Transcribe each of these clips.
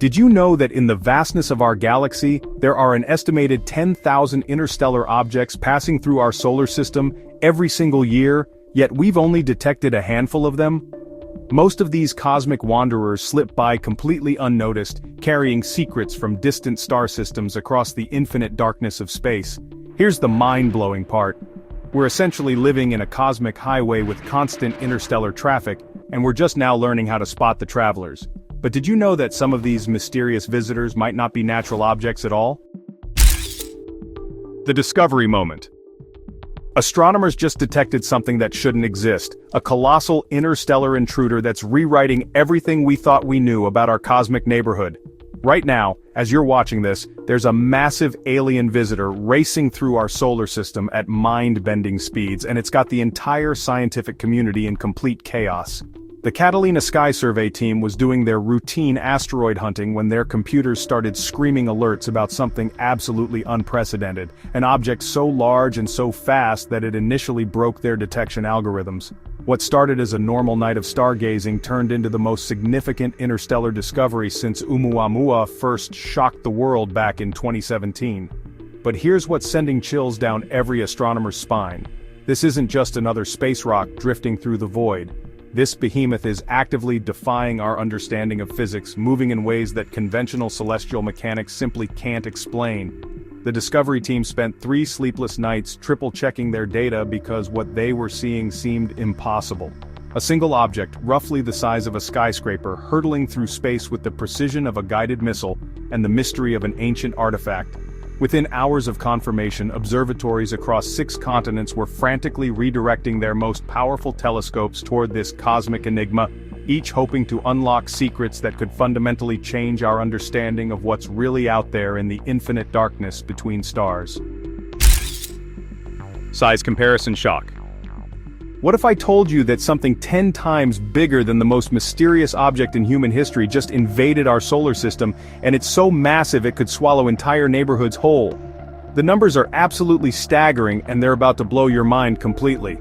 Did you know that in the vastness of our galaxy, there are an estimated 10,000 interstellar objects passing through our solar system every single year, yet we've only detected a handful of them? Most of these cosmic wanderers slip by completely unnoticed, carrying secrets from distant star systems across the infinite darkness of space. Here's the mind-blowing part. We're essentially living in a cosmic highway with constant interstellar traffic, and we're just now learning how to spot the travelers. But did you know that some of these mysterious visitors might not be natural objects at all? The discovery moment. Astronomers just detected something that shouldn't exist, a colossal interstellar intruder that's rewriting everything we thought we knew about our cosmic neighborhood. Right now, as you're watching this, there's a massive alien visitor racing through our solar system at mind-bending speeds, and it's got the entire scientific community in complete chaos. The Catalina Sky Survey team was doing their routine asteroid hunting when their computers started screaming alerts about something absolutely unprecedented, an object so large and so fast that it initially broke their detection algorithms. What started as a normal night of stargazing turned into the most significant interstellar discovery since Oumuamua first shocked the world back in 2017. But here's what's sending chills down every astronomer's spine. This isn't just another space rock drifting through the void. This behemoth is actively defying our understanding of physics, moving in ways that conventional celestial mechanics simply can't explain. The Discovery team spent 3 sleepless nights triple-checking their data because what they were seeing seemed impossible. A single object, roughly the size of a skyscraper, hurtling through space with the precision of a guided missile, and the mystery of an ancient artifact. Within hours of confirmation, observatories across 6 continents were frantically redirecting their most powerful telescopes toward this cosmic enigma, each hoping to unlock secrets that could fundamentally change our understanding of what's really out there in the infinite darkness between stars. Size comparison shock. What if I told you that something 10 times bigger than the most mysterious object in human history just invaded our solar system, and it's so massive it could swallow entire neighborhoods whole? The numbers are absolutely staggering, and they're about to blow your mind completely.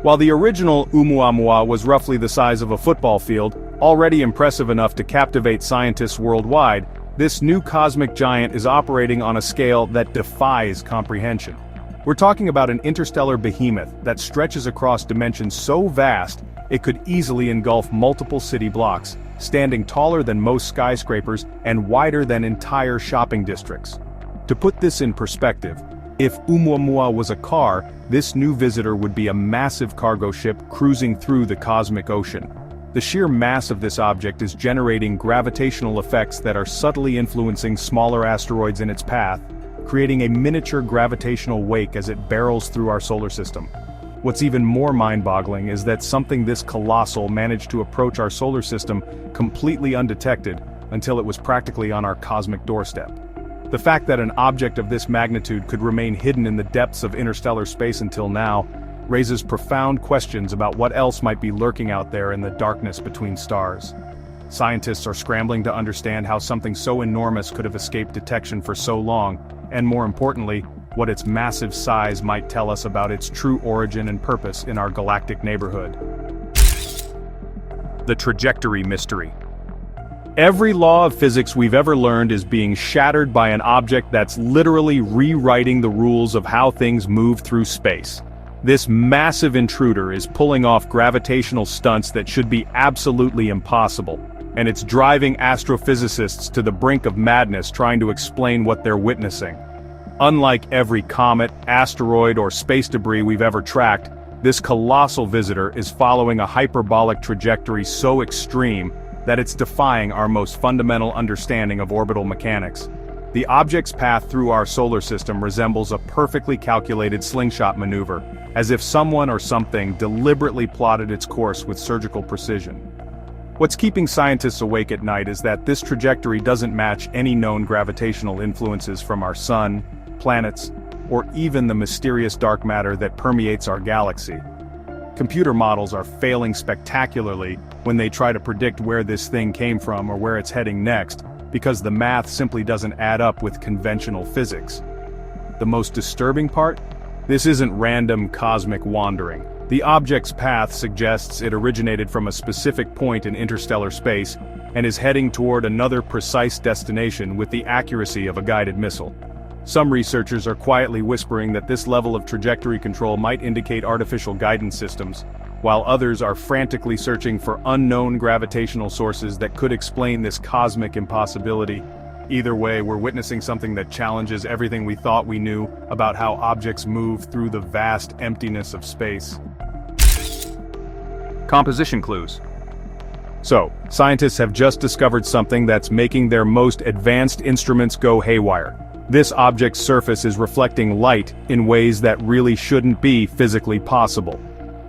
While the original Oumuamua was roughly the size of a football field, already impressive enough to captivate scientists worldwide, this new cosmic giant is operating on a scale that defies comprehension. We're talking about an interstellar behemoth that stretches across dimensions so vast, it could easily engulf multiple city blocks, standing taller than most skyscrapers and wider than entire shopping districts. To put this in perspective, if Oumuamua was a car, this new visitor would be a massive cargo ship cruising through the cosmic ocean. The sheer mass of this object is generating gravitational effects that are subtly influencing smaller asteroids in its path, creating a miniature gravitational wake as it barrels through our solar system. What's even more mind-boggling is that something this colossal managed to approach our solar system completely undetected until it was practically on our cosmic doorstep. The fact that an object of this magnitude could remain hidden in the depths of interstellar space until now raises profound questions about what else might be lurking out there in the darkness between stars. Scientists are scrambling to understand how something so enormous could have escaped detection for so long, and more importantly, what its massive size might tell us about its true origin and purpose in our galactic neighborhood. The trajectory mystery. Every law of physics we've ever learned is being shattered by an object that's literally rewriting the rules of how things move through space. This massive intruder is pulling off gravitational stunts that should be absolutely impossible, and it's driving astrophysicists to the brink of madness trying to explain what they're witnessing. Unlike every comet, asteroid, or space debris we've ever tracked, this colossal visitor is following a hyperbolic trajectory so extreme that it's defying our most fundamental understanding of orbital mechanics. The object's path through our solar system resembles a perfectly calculated slingshot maneuver, as if someone or something deliberately plotted its course with surgical precision. What's keeping scientists awake at night is that this trajectory doesn't match any known gravitational influences from our sun, planets, or even the mysterious dark matter that permeates our galaxy. Computer models are failing spectacularly when they try to predict where this thing came from or where it's heading next, because the math simply doesn't add up with conventional physics. The most disturbing part? This isn't random cosmic wandering. The object's path suggests it originated from a specific point in interstellar space, and is heading toward another precise destination with the accuracy of a guided missile. Some researchers are quietly whispering that this level of trajectory control might indicate artificial guidance systems, while others are frantically searching for unknown gravitational sources that could explain this cosmic impossibility. Either way, we're witnessing something that challenges everything we thought we knew about how objects move through the vast emptiness of space. Composition clues. So, scientists have just discovered something that's making their most advanced instruments go haywire. This object's surface is reflecting light in ways that really shouldn't be physically possible.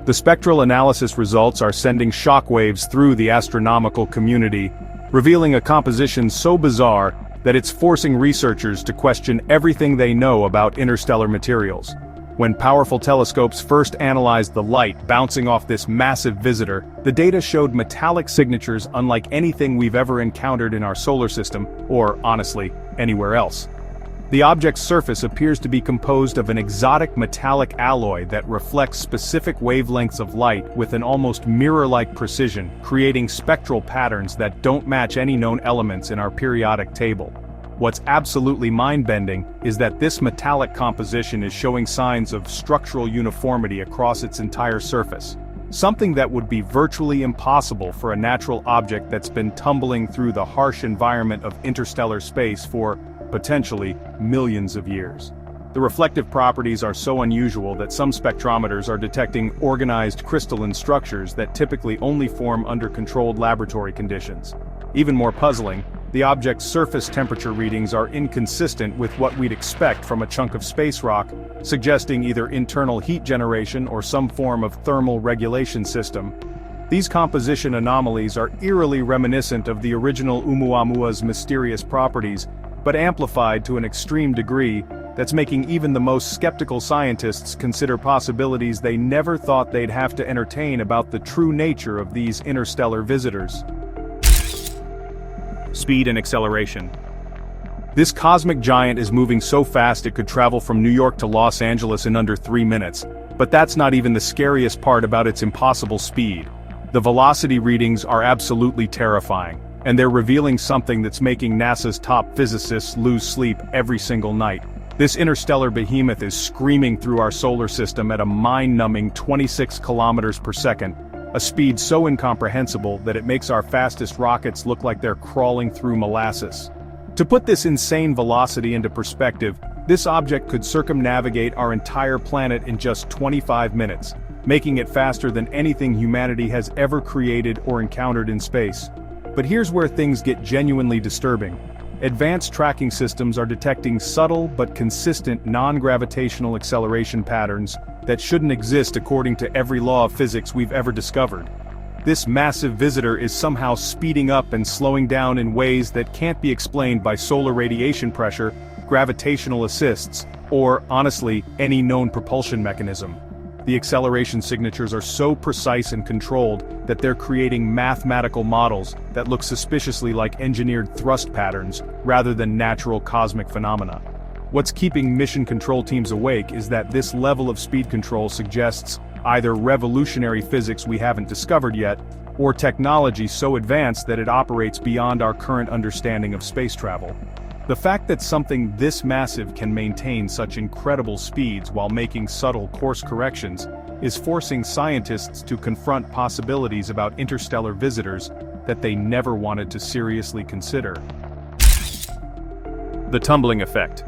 The spectral analysis results are sending shockwaves through the astronomical community, revealing a composition so bizarre that it's forcing researchers to question everything they know about interstellar materials. When powerful telescopes first analyzed the light bouncing off this massive visitor, the data showed metallic signatures unlike anything we've ever encountered in our solar system, or, honestly, anywhere else. The object's surface appears to be composed of an exotic metallic alloy that reflects specific wavelengths of light with an almost mirror-like precision, creating spectral patterns that don't match any known elements in our periodic table. What's absolutely mind-bending is that this metallic composition is showing signs of structural uniformity across its entire surface, something that would be virtually impossible for a natural object that's been tumbling through the harsh environment of interstellar space for, potentially, millions of years. The reflective properties are so unusual that some spectrometers are detecting organized crystalline structures that typically only form under controlled laboratory conditions. Even more puzzling, the object's surface temperature readings are inconsistent with what we'd expect from a chunk of space rock, suggesting either internal heat generation or some form of thermal regulation system. These composition anomalies are eerily reminiscent of the original Oumuamua's mysterious properties, but amplified to an extreme degree that's making even the most skeptical scientists consider possibilities they never thought they'd have to entertain about the true nature of these interstellar visitors. Speed and acceleration. This cosmic giant is moving so fast it could travel from New York to Los Angeles in under 3 minutes, but that's not even the scariest part about its impossible speed. The velocity readings are absolutely terrifying, and they're revealing something that's making NASA's top physicists lose sleep every single night. This interstellar behemoth is screaming through our solar system at a mind-numbing 26 kilometers per second, a speed so incomprehensible that it makes our fastest rockets look like they're crawling through molasses. To put this insane velocity into perspective, this object could circumnavigate our entire planet in just 25 minutes, making it faster than anything humanity has ever created or encountered in space. But here's where things get genuinely disturbing. Advanced tracking systems are detecting subtle but consistent non-gravitational acceleration patterns that shouldn't exist according to every law of physics we've ever discovered. This massive visitor is somehow speeding up and slowing down in ways that can't be explained by solar radiation pressure, gravitational assists, or, honestly, any known propulsion mechanism. The acceleration signatures are so precise and controlled that they're creating mathematical models that look suspiciously like engineered thrust patterns rather than natural cosmic phenomena. What's keeping mission control teams awake is that this level of speed control suggests either revolutionary physics we haven't discovered yet, or technology so advanced that it operates beyond our current understanding of space travel. The fact that something this massive can maintain such incredible speeds while making subtle course corrections is forcing scientists to confront possibilities about interstellar visitors that they never wanted to seriously consider. The tumbling effect.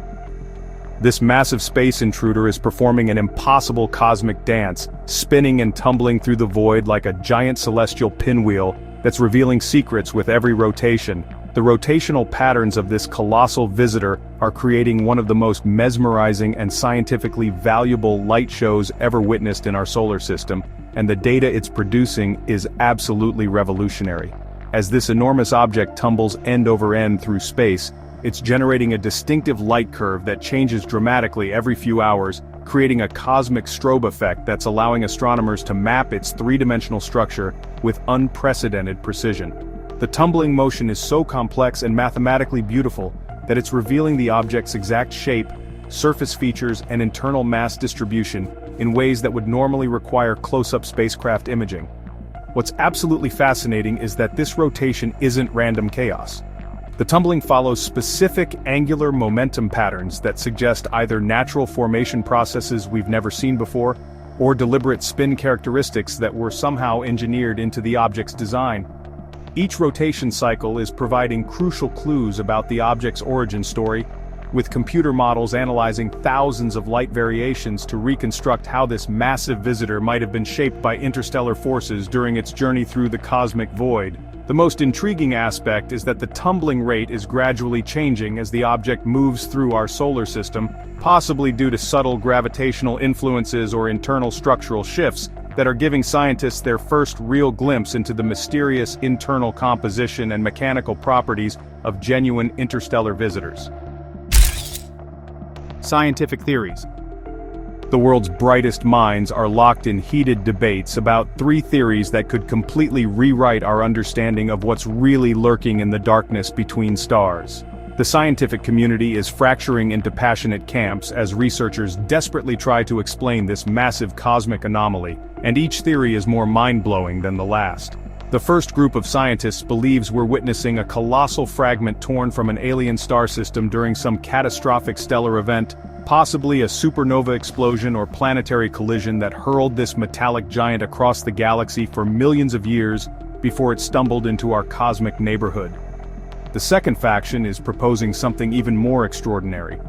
This massive space intruder is performing an impossible cosmic dance, spinning and tumbling through the void like a giant celestial pinwheel that's revealing secrets with every rotation. The rotational patterns of this colossal visitor are creating one of the most mesmerizing and scientifically valuable light shows ever witnessed in our solar system, and the data it's producing is absolutely revolutionary. As this enormous object tumbles end over end through space, it's generating a distinctive light curve that changes dramatically every few hours, creating a cosmic strobe effect that's allowing astronomers to map its three-dimensional structure with unprecedented precision. The tumbling motion is so complex and mathematically beautiful that it's revealing the object's exact shape, surface features, and internal mass distribution in ways that would normally require close-up spacecraft imaging. What's absolutely fascinating is that this rotation isn't random chaos. The tumbling follows specific angular momentum patterns that suggest either natural formation processes we've never seen before, or deliberate spin characteristics that were somehow engineered into the object's design. Each rotation cycle is providing crucial clues about the object's origin story, with computer models analyzing thousands of light variations to reconstruct how this massive visitor might have been shaped by interstellar forces during its journey through the cosmic void. The most intriguing aspect is that the tumbling rate is gradually changing as the object moves through our solar system, possibly due to subtle gravitational influences or internal structural shifts that are giving scientists their first real glimpse into the mysterious internal composition and mechanical properties of genuine interstellar visitors. Scientific theories. The world's brightest minds are locked in heated debates about 3 theories that could completely rewrite our understanding of what's really lurking in the darkness between stars. The scientific community is fracturing into passionate camps as researchers desperately try to explain this massive cosmic anomaly, and each theory is more mind-blowing than the last. The first group of scientists believes we're witnessing a colossal fragment torn from an alien star system during some catastrophic stellar event, possibly a supernova explosion or planetary collision that hurled this metallic giant across the galaxy for millions of years before it stumbled into our cosmic neighborhood. The second faction is proposing something even more extraordinary.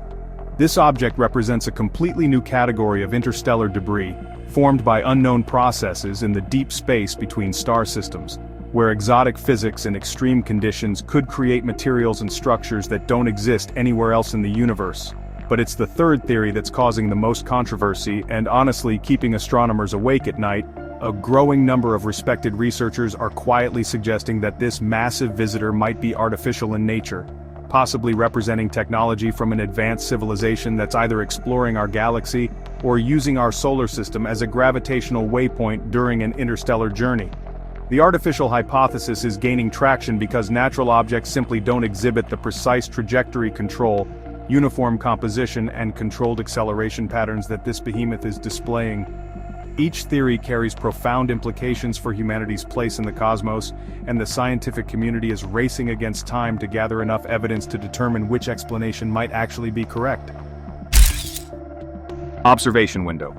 This object represents a completely new category of interstellar debris, formed by unknown processes in the deep space between star systems, where exotic physics and extreme conditions could create materials and structures that don't exist anywhere else in the universe. But it's the third theory that's causing the most controversy and honestly keeping astronomers awake at night. A growing number of respected researchers are quietly suggesting that this massive visitor might be artificial in nature, possibly representing technology from an advanced civilization that's either exploring our galaxy or using our solar system as a gravitational waypoint during an interstellar journey. The artificial hypothesis is gaining traction because natural objects simply don't exhibit the precise trajectory control, uniform composition, and controlled acceleration patterns that this behemoth is displaying. Each theory carries profound implications for humanity's place in the cosmos, and the scientific community is racing against time to gather enough evidence to determine which explanation might actually be correct. Observation window.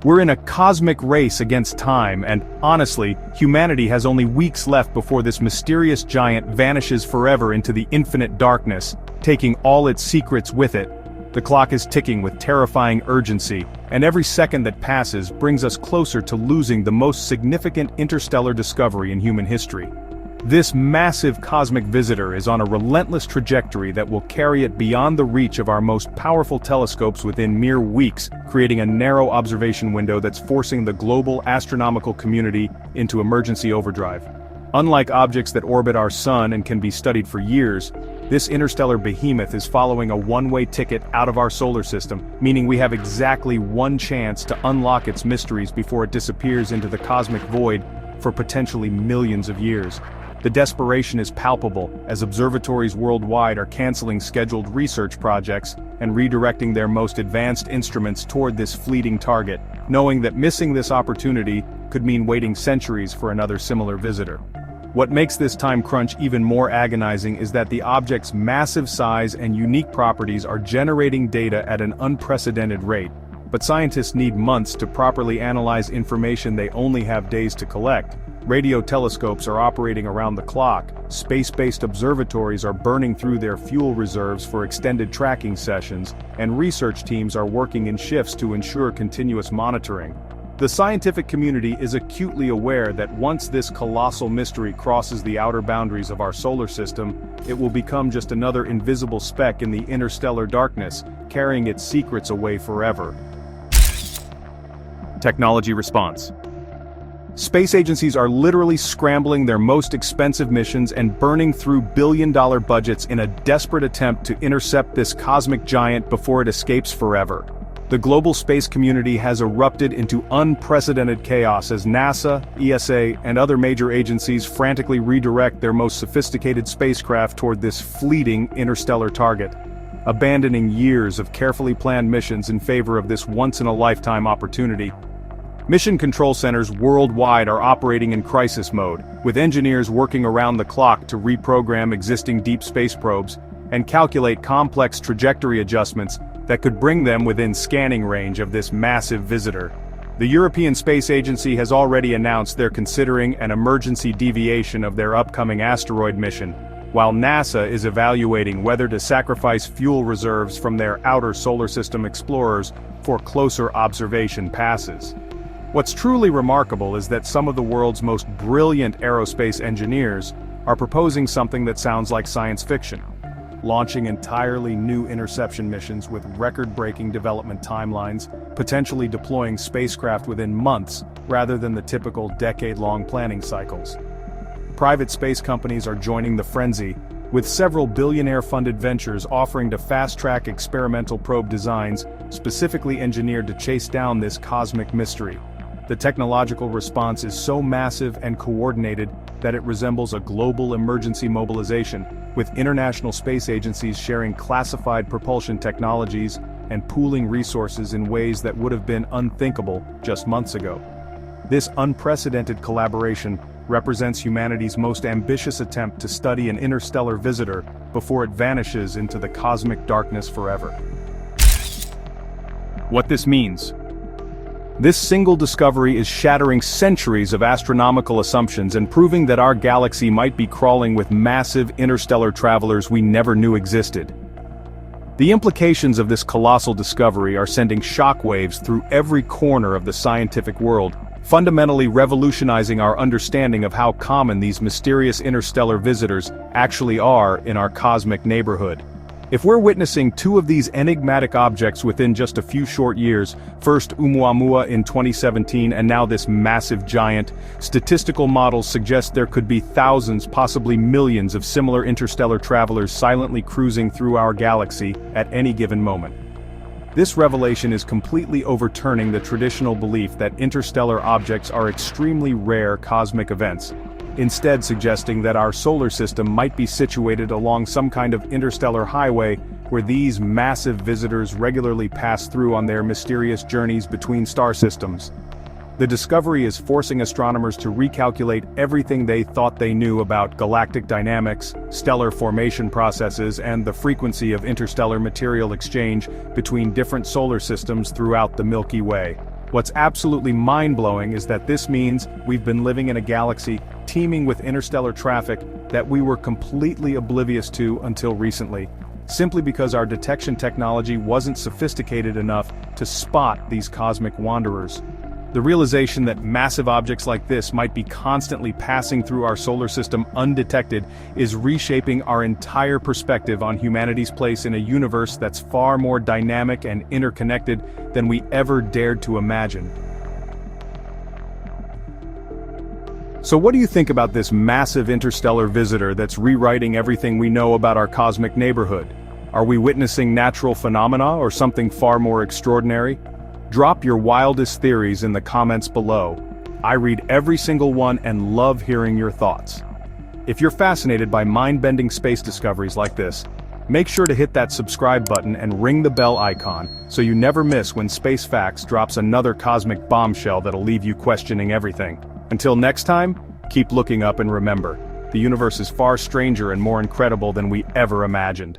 We're in a cosmic race against time, and honestly, humanity has only weeks left before this mysterious giant vanishes forever into the infinite darkness, taking all its secrets with it. The clock is ticking with terrifying urgency, and every second that passes brings us closer to losing the most significant interstellar discovery in human history. This massive cosmic visitor is on a relentless trajectory that will carry it beyond the reach of our most powerful telescopes within mere weeks, creating a narrow observation window that's forcing the global astronomical community into emergency overdrive. Unlike objects that orbit our sun and can be studied for years, this interstellar behemoth is following a one-way ticket out of our solar system, meaning we have exactly one chance to unlock its mysteries before it disappears into the cosmic void for potentially millions of years. The desperation is palpable as observatories worldwide are canceling scheduled research projects and redirecting their most advanced instruments toward this fleeting target, knowing that missing this opportunity could mean waiting centuries for another similar visitor. What makes this time crunch even more agonizing is that the object's massive size and unique properties are generating data at an unprecedented rate, but scientists need months to properly analyze information they only have days to collect. Radio telescopes are operating around the clock, space-based observatories are burning through their fuel reserves for extended tracking sessions, and research teams are working in shifts to ensure continuous monitoring. The scientific community is acutely aware that once this colossal mystery crosses the outer boundaries of our solar system, it will become just another invisible speck in the interstellar darkness, carrying its secrets away forever. Technology response. Space agencies are literally scrambling their most expensive missions and burning through billion-dollar budgets in a desperate attempt to intercept this cosmic giant before it escapes forever. The global space community has erupted into unprecedented chaos as NASA, ESA, and other major agencies frantically redirect their most sophisticated spacecraft toward this fleeting interstellar target, abandoning years of carefully planned missions in favor of this once-in-a-lifetime opportunity. Mission control centers worldwide are operating in crisis mode, with engineers working around the clock to reprogram existing deep space probes and calculate complex trajectory adjustments that could bring them within scanning range of this massive visitor. The European Space Agency has already announced they're considering an emergency deviation of their upcoming asteroid mission, while NASA is evaluating whether to sacrifice fuel reserves from their outer solar system explorers for closer observation passes. What's truly remarkable is that some of the world's most brilliant aerospace engineers are proposing something that sounds like science fiction, launching entirely new interception missions with record-breaking development timelines, potentially deploying spacecraft within months rather than the typical decade-long planning cycles. Private space companies are joining the frenzy, with several billionaire-funded ventures offering to fast-track experimental probe designs specifically engineered to chase down this cosmic mystery. The technological response is so massive and coordinated that it resembles a global emergency mobilization, with international space agencies sharing classified propulsion technologies and pooling resources in ways that would have been unthinkable just months ago. This unprecedented collaboration represents humanity's most ambitious attempt to study an interstellar visitor before it vanishes into the cosmic darkness forever. What this means. This single discovery is shattering centuries of astronomical assumptions and proving that our galaxy might be crawling with massive interstellar travelers we never knew existed. The implications of this colossal discovery are sending shockwaves through every corner of the scientific world, fundamentally revolutionizing our understanding of how common these mysterious interstellar visitors actually are in our cosmic neighborhood. If we're witnessing two of these enigmatic objects within just a few short years, first Oumuamua in 2017 and now this massive giant, statistical models suggest there could be thousands, possibly millions of similar interstellar travelers silently cruising through our galaxy at any given moment. This revelation is completely overturning the traditional belief that interstellar objects are extremely rare cosmic events, instead suggesting that our solar system might be situated along some kind of interstellar highway where these massive visitors regularly pass through on their mysterious journeys between star systems. The discovery is forcing astronomers to recalculate everything they thought they knew about galactic dynamics, stellar formation processes, and the frequency of interstellar material exchange between different solar systems throughout the Milky Way. What's absolutely mind-blowing is that this means we've been living in a galaxy teeming with interstellar traffic that we were completely oblivious to until recently, simply because our detection technology wasn't sophisticated enough to spot these cosmic wanderers. The realization that massive objects like this might be constantly passing through our solar system undetected is reshaping our entire perspective on humanity's place in a universe that's far more dynamic and interconnected than we ever dared to imagine. So what do you think about this massive interstellar visitor that's rewriting everything we know about our cosmic neighborhood? Are we witnessing natural phenomena or something far more extraordinary? Drop your wildest theories in the comments below. I read every single one and love hearing your thoughts. If you're fascinated by mind-bending space discoveries like this, make sure to hit that subscribe button and ring the bell icon so you never miss when Space Facts drops another cosmic bombshell that'll leave you questioning everything. Until next time, keep looking up and remember, the universe is far stranger and more incredible than we ever imagined.